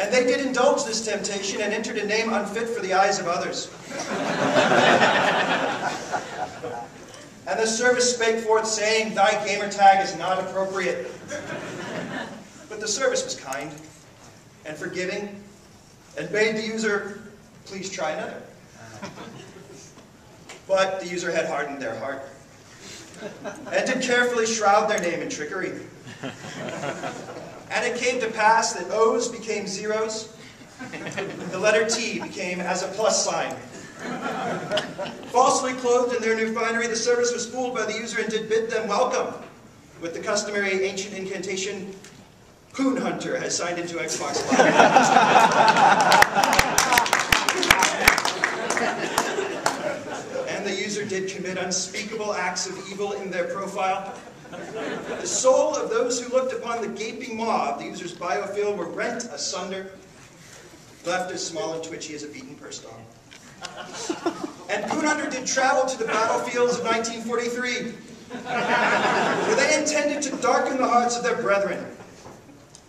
And they did indulge this temptation and entered a name unfit for the eyes of others. And the service spake forth, saying, "Thy gamer tag is not appropriate." But the service was kind and forgiving, and bade the user, "Please try another." But the user had hardened their heart, and did carefully shroud their name in trickery. And it came to pass that O's became zeros, the letter T became as a plus sign. Falsely clothed in their new finery, the service was fooled by the user and did bid them welcome, with the customary ancient incantation, "Poon Hunter has signed into Xbox Live." And the user did commit unspeakable acts of evil in their profile. The soul of those who looked upon the gaping maw of the user's biofield were rent asunder, left as small and twitchy as a beaten purse dog. And Poon Hunter did travel to the battlefields of 1943, where they intended to darken the hearts of their brethren.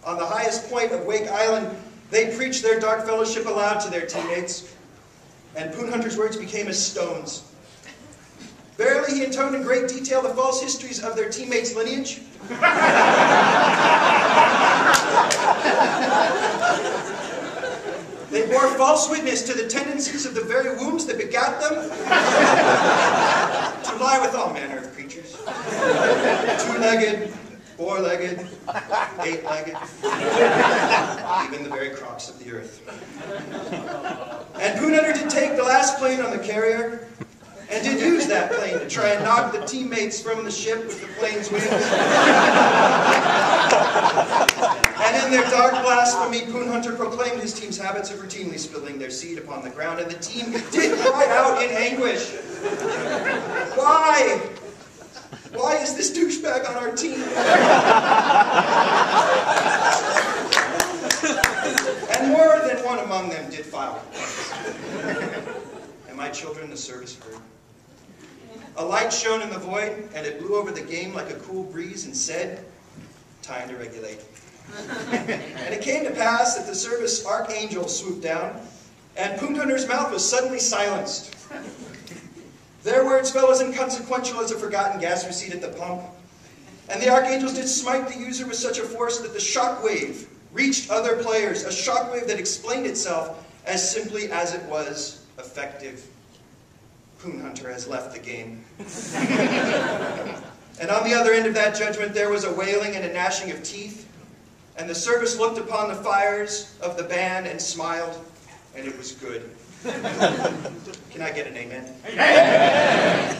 On the highest point of Wake Island, they preached their dark fellowship aloud to their teammates, and Poon Hunter's words became as stones. Verily, he intoned in great detail the false histories of their teammates' lineage. They bore false witness to the tendencies of the very wombs that begat them to lie with all manner of creatures. Two-legged, four-legged, eight-legged, even the very crocs of the earth. And Poon Hunter did take the last plane on the carrier, and did use that plane to try and knock the teammates from the ship with the plane's wings. And in their dark blasphemy, Poon Hunter proclaimed his team's habits of routinely spilling their seed upon the ground, and the team did cry out in anguish. Why? Why is this douchebag on our team? And more than one among them did file complaints. And my children, the service heard. A light shone in the void, and it blew over the game like a cool breeze and said, "Time to regulate." And it came to pass that the service archangel swooped down, and Poon Hunter's mouth was suddenly silenced. Their words fell as inconsequential as a forgotten gas receipt at the pump, and the archangels did smite the user with such a force that the shockwave reached other players, a shockwave that explained itself as simply as it was effective. Poon Hunter has left the game. And on the other end of that judgment, there was a wailing and a gnashing of teeth, and the service looked upon the fires of the band and smiled, and it was good. Can I get an amen? Amen!